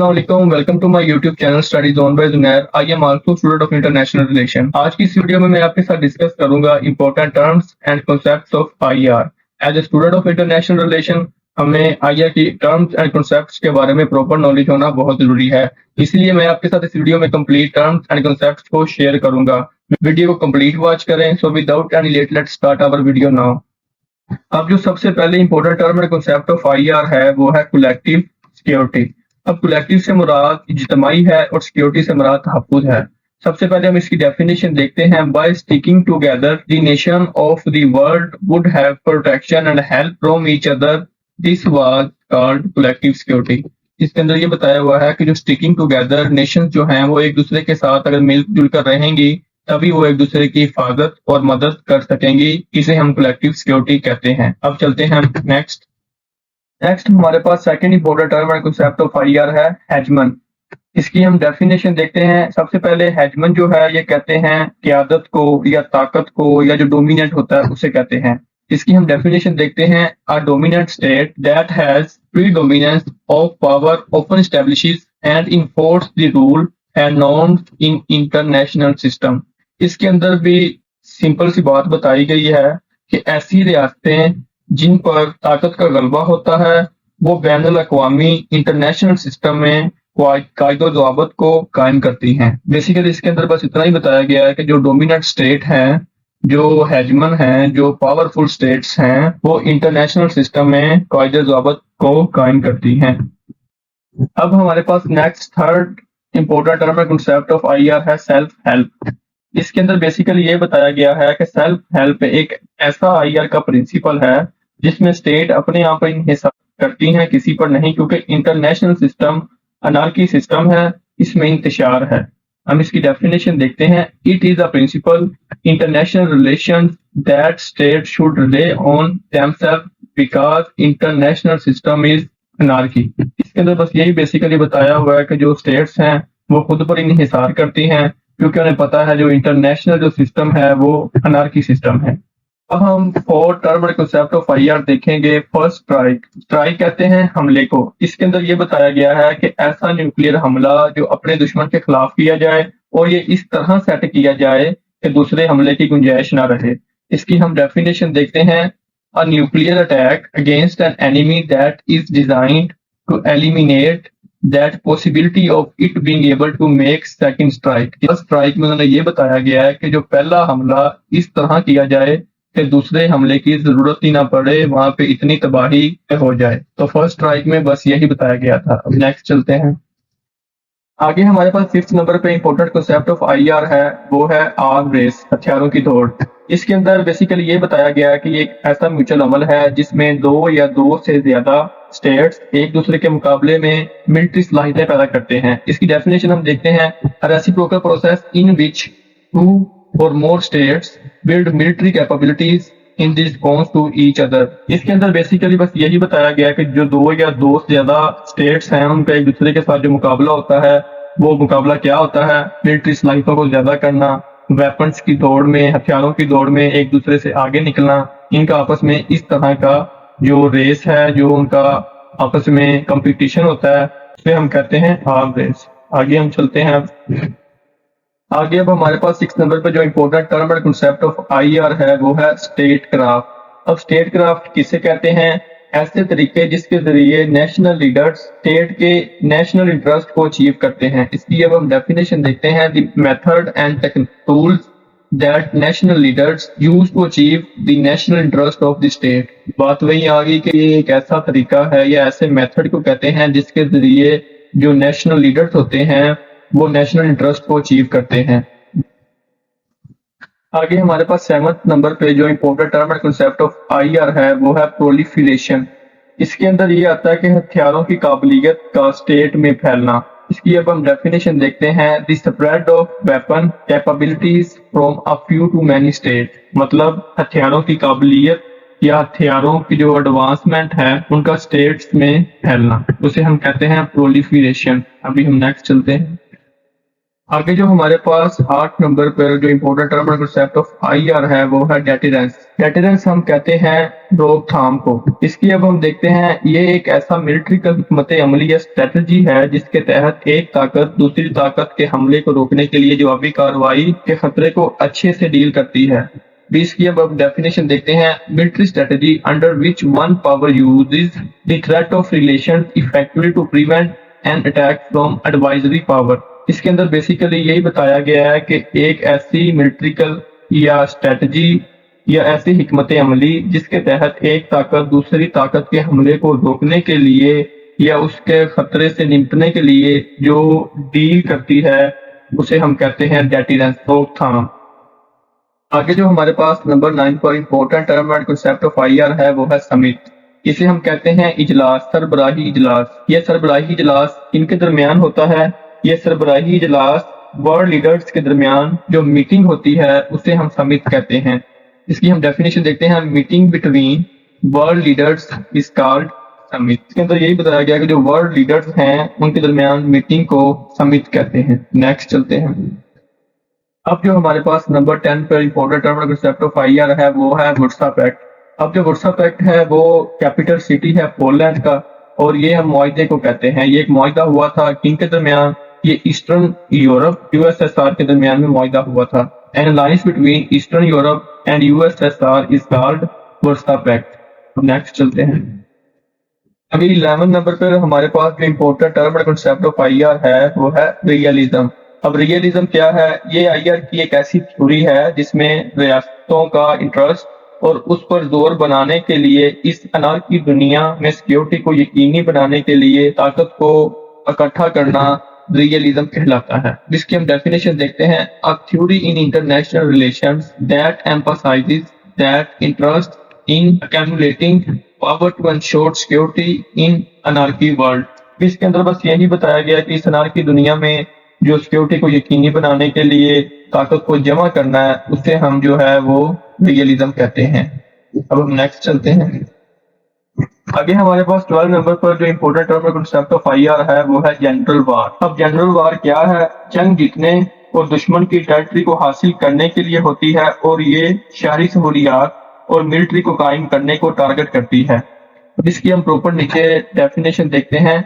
Assalamualaikum. Welcome to my YouTube channel Study Zone by Zunair. I am also student of International Relation. आज की इस video में मैं आपके साथ डिस्कस करूंगा important terms and concepts of IR. As a student of International Relation, हमें IR की terms and concepts के बारे में proper knowledge होना बहुत जरूरी है. इसलिए मैं आपके साथ इस वीडियो में complete terms and concepts को share करूंगा. वीडियो को complete watch करें. So without any late, let's start our video now. अब जो सबसे पहले important term and concept of IR है वो है collective सिक्योरिटी। अब कलेक्टिव से मुराद इज्तिमाई है और सिक्योरिटी से मुराद तहफ्फुज़ है। सबसे पहले हम इसकी डेफिनेशन देखते हैं। By sticking together the nation of the world would have protection and help from each other, this was called collective security. इसके अंदर ये बताया हुआ है कि जो स्टिकिंग टुगेदर नेशन जो हैं वो एक दूसरे के साथ अगर मिलजुल कर रहेंगी तभी वो एक दूसरे की हिफाजत और मदद कर सकेंगी। इसे हम कलेक्टिव सिक्योरिटी कहते हैं। अब चलते हैं नेक्स्ट हमारे पास second important term and concept of IR है हेजमन। इसकी हम डेफिनेशन देखते हैं। सबसे पहले हेजमन जो है ये कहते हैं क़यादत को या ताकत को या जो डोमिनेंट होता है उसे कहते हैं। इसकी हम डेफिनेशन देखते हैं। A dominant state that has predominance of power often establishes and enforce the rule and norms in international system. इसके अंदर भी सिंपल सी बात बताई गई है कि ऐसी रियासतें जिन पर ताकत का गलबा होता है वो बैनुल अक़वामी इंटरनेशनल सिस्टम में कायदो ज़वाबत को कायम करती हैं। बेसिकली इसके अंदर बस इतना ही बताया गया है कि जो डोमिनेंट स्टेट हैं, जो हेजमन हैं, जो पावरफुल स्टेट्स हैं, वो इंटरनेशनल सिस्टम में कायदो ज़वाबत को कायम करती हैं। अब हमारे पास next third important term and concept of IR है सेल्फ हेल्प। इसके अंदर बेसिकली ये बताया गया है कि सेल्फ हेल्प एक ऐसा आईआर का प्रिंसिपल है जिसमें स्टेट अपने आप पर इंहिसार करती हैं, किसी पर नहीं, क्योंकि इंटरनेशनल सिस्टम अनार्की सिस्टम है, इसमें इंतशार है। हम इसकी डेफिनेशन देखते हैं। It is a principle international relations that state should rely on themself because international system is anarchy. इसके अंदर बस यही बेसिकली बताया हुआ है कि जो स्टेट्स हैं वो खुद पर इंहिसार करती हैं क्योंकि उन्हें पता है जो इंटरनेशनल जो सिस्टम है वो अनार्की सिस्टम है। अब हम four term and concept of IR देखेंगे। फर्स्ट स्ट्राइक कहते हैं हमले को। इसके अंदर ये बताया गया है कि ऐसा न्यूक्लियर हमला जो अपने दुश्मन के खिलाफ किया जाए और ये इस तरह सेट किया जाए कि दूसरे हमले की गुंजाइश ना रहे। इसकी हम डेफिनेशन देखते हैं। A nuclear attack against an enemy that is designed to eliminate that possibility of it being able to make second strike. Strike में उन्होंने ये बताया गया है कि जो पहला हमला इस तरह किया जाए कि दूसरे हमले की जरूरत ही ना पड़े, वहां पे इतनी तबाही हो जाए। तो फर्स्ट स्ट्राइक में बस यही बताया गया था। अब नेक्स्ट चलते हैं। आगे हमारे पास फिफ्थ नंबर पे इंपॉर्टेंट कांसेप्ट ऑफ आईआर है, वो है आर्म रेस, हथियारों की दौड़। इसके अंदर बेसिकली ये बताया गया है कि ये एक ऐसा म्यूचुअल अमल है जिसमें दो या दो से ज्यादा स्टेट्स एक दूसरे के मुकाबले में मिलिट्री सलाहियतें पैदा करते हैं। इसकी डेफिनेशन हम देखते हैं। Reciprocal process in which two or more states build military capabilities in response to each other. इसके अंदर बेसिकली बस यही बताया गया है कि जो दो या दो से ज्यादा स्टेट्स हैं उनका एक दूसरे के साथ जो मुकाबला होता है वो मुकाबला क्या होता है, मिलिट्री सलाहियतों को ज्यादा करना, वेपन्स की दौड़ में, हथियारों की दौड़ में एक दूसरे से आगे निकलना। इनका आपस में इस तरह का जो रेस है, जो उनका आपस में कंपटीशन होता है, उसे हम कहते हैं आर्म रेस। आगे हम चलते हैं। आगे अब हमारे पास 6 नंबर पे जो important term and concept of IR है वो है स्टेट क्राफ्ट। अब स्टेट क्राफ्ट किसे कहते हैं? ऐसे तरीके जिसके जरिए नेशनल लीडर्स स्टेट के नेशनल इंटरेस्ट को अचीव करते हैं। इसलिए अब हम डेफिनेशन देखते हैं। The method and tools that national leaders use to achieve the national interest of the state. बात वही आ गई कि ये एक ऐसा तरीका है या ऐसे मेथड को कहते हैं जिसके जरिए जो नेशनल लीडर्स होते हैं वो नेशनल इंटरेस्ट को अचीव करते हैं। आगे हमारे पास 7th नंबर पे जो important term and concept of IR है वो है प्रोलिफरेशन। इसके अंदर ये आता है कि हथियारों की काबिलियत का स्टेट में फैलना। इसकी अब हम डेफिनेशन देखते हैं। The spread of weapon capabilities from a few to many state. मतलब हथियारों की काबिलियत या हथियारों की जो एडवांसमेंट है उनका स्टेट्स में फैलना, उसे हम कहते हैं प्रोलिफरेशन। अभी हम नेक्स्ट चलते हैं। आगे जो हमारे पास 8 नंबर पर जो इम्पोर्टेंट टर्म और कंसेप्ट ऑफ आईआर है वो है डेटरेंस। डेटरेंस हम कहते हैं रोकथाम को। इसकी अब हम देखते हैं, ये एक ऐसा मिलिट्री का हिकमत अमली या स्ट्रेटजी है जिसके तहत एक ताकत दूसरी ताकत के हमले को रोकने के लिए जवाबी कार्रवाई के खतरे को अच्छे से डील करती है। इसकी अब डेफिनेशन देखते हैं। Military strategy under which one power uses the threat of relation effectively to prevent an attack from advisory power. इसके अंदर बेसिकली यही बताया गया है कि एक ऐसी मिलिट्रिकल या स्ट्रेटजी या ऐसी हिकमत अमली जिसके तहत एक ताकत दूसरी ताकत के हमले को रोकने के लिए या उसके खतरे से निपटने के लिए जो डील करती है उसे हम कहते हैं डेटरेंस, रोकथाम। आगे जो हमारे पास नंबर 9 पर important term and concept of IR है वो है समिट। इसे हम कहते हैं इजलास, सरबराही इजलास। यह सरबराही इजलास इनके दरमियान होता है। यह सरबराही इजलास वर्ल्ड लीडर्स के दरमियान जो मीटिंग होती है उसे हम समिट कहते हैं। इसकी हम डेफिनेशन देखते हैं। Meeting between world leaders is called summit. इसके अंदर यही बताया गया कि जो वर्ल्ड लीडर्स हैं उनके दरमियान मीटिंग को समिट कहते हैं। नेक्स्ट चलते हैं। अब जो हमारे पास नंबर 10 पर important term concept of IR है वो है वुड्सा पैक्ट। अब जो वुड्सा पैक्ट है वो कैपिटल सिटी है पोलैंड का और ये हम मुआहदे को कहते हैं। ये एक मुआहदा हुआ था किन के दरमियान, ये ईस्टर्न यूरोप यूएसएसआर के दरमियान में मुआहदा हुआ था। An alliance between eastern Europe and USSR is called Warsaw pact. Next चलते हैं। अभी 11 नंबर पर हमारे पास जो important term and concept of IR है वो है रियलिज्म। अब रियलिज्म क्या है? ये आईआर की एक ऐसी थ्योरी है जिसमें रियासतों का इंटरेस्ट और उस पर जोर बनाने के लिए इस अनारकी दुनिया में सिक्योरिटी को यकीनी बनाने के लिए ताकत को इकट्ठा करना रियलिज्म कहलाता है। जिसकी हम डेफिनेशन देखते हैं। A theory in international relations that emphasises that interest in accumulating power to ensure security in anarchy world। इसके अंदर बस यही बताया गया कि इस अनारकी दुनिया में जो सिक्योरिटी को यकीनी बनाने के लिए ताकत को जमा करना है उसे हम जो है वो रियलिज्म कहते हैं। अब हम नेक्स्ट चलते हैं। आगे हमारे पास 12 नंबर पर जो important term concept of IR है वो है जनरल वार। अब जनरल वार क्या है? जंग जीतने और दुश्मन की टेरिटरी को हासिल करने के लिए होती है और ये शहरी सहूलियात और मिलिट्री को कायम करने को टारगेट करती है। इसकी हम प्रॉपर नीचे डेफिनेशन देखते हैं।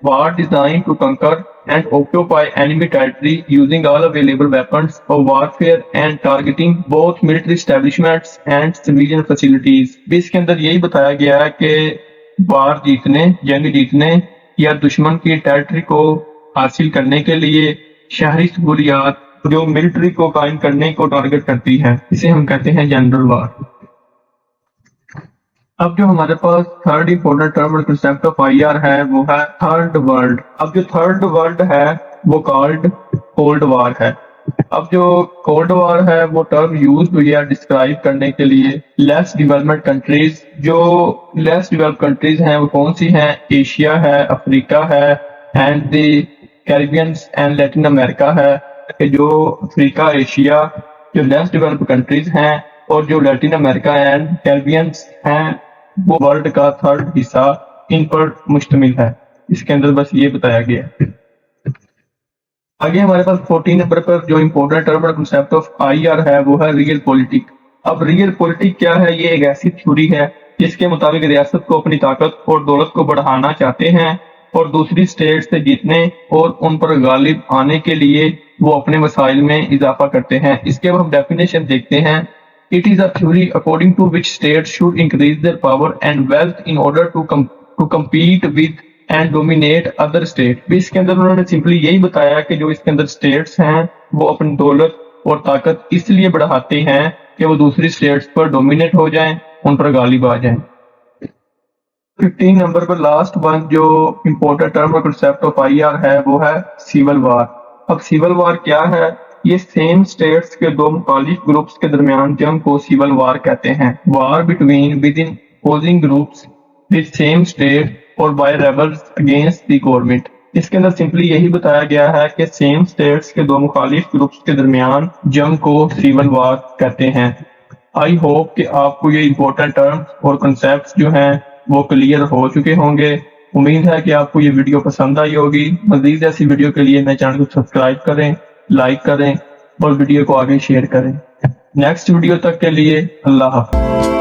वार डिजाइन टू कंकर and occupy enemy territory using all available weapons of warfare and targeting both military establishments and civilian facilities. इसके अंदर यही बताया गया है कि वार जीतने, जंग जीतने या दुश्मन की टेरिटरी को हासिल करने के लिए शहरी सहूलियात जो मिलिट्री को कायम करने को टारगेट करती है इसे हम कहते हैं जनरल वार। अब जो हमारे पास थर्ड इंपॉर्टेंट टर्म और कंसेप्ट ऑफ आईआर है वो है थर्ड वर्ल्ड। अब जो थर्ड वर्ल्ड है वो कॉल्ड कोल्ड वार है। अब जो कोल्ड वार है वो टर्म यूज हुई है डिस्क्राइब करने के लिए लेस डेवलपमेंट कंट्रीज। जो लेस डेवलप्ड कंट्रीज हैं वो कौन सी हैं? एशिया है, अफ्रीका है and the कैरिबियंस and Latin America है। जो अफ्रीका, एशिया जो लेस डेवलप्ड कंट्रीज हैं और जो लैटिन अमेरिका एंड कैरिबियंस हैं वो वर्ल्ड का थर्ड हिस्सा इन पर मुश्तमिल है। इसके अंदर बस ये बताया गया। आगे हमारे पास 14 नंबर पर जो इम्पोर्टेंट टर्म और कंसेप्ट ऑफ आईआर है वो है रियल पॉलिटिक। अब रियल पॉलिटिक क्या है? ये एक ऐसी थ्योरी है जिसके मुताबिक रियासत को अपनी ताकत और दौलत को बढ़ाना चाहते हैं और दूसरी स्टेट से जीतने और उन पर गालिब आने के लिए वो अपने वसाइल में इजाफा करते हैं। इसके अब हम डेफिनेशन देखते हैं। It is a theory according to which states should increase their power and wealth in order to compete with and dominate other states। भी इसके अंदर उन्होंने सिंपली यही बताया कि जो इसके अंदर स्टेट्स हैं वो अपनी दौलत और ताकत इसलिए बढ़ाते हैं कि वो दूसरी स्टेट्स पर डोमिनेट हो जाएं, उन पर गालिब आ जाएं। 15 नंबर पर लास्ट वन जो इम्पोर्टेंट टर्म और कंसेप्ट ऑफ आईआर है वो है सिविल वार। अब सिविल वार क्या है? ये सेम स्टेट्स के दो मुखालिफ ग्रुप्स के दरमियान जंग को सिविल वार कहते हैं। War between within opposing groups with same state or by rebels against the government. इसके अंदर सिंपली यही बताया गया है कि सेम स्टेट्स के दो मुखालिफ ग्रुप्स के दरमियान जंग को सिविल वार कहते हैं। आई होप कि आपको ये इम्पोर्टेंट टर्म्स और कंसेप्ट जो हैं वो क्लियर हो चुके होंगे। उम्मीद है कि आपको ये वीडियो पसंद आई होगी। मजीद ऐसी वीडियो के लिए मेरे चैनल को सब्सक्राइब करें। लाइक करें और वीडियो को आगे शेयर करें। नेक्स्ट वीडियो तक के लिए अल्लाह हाफ़िज़।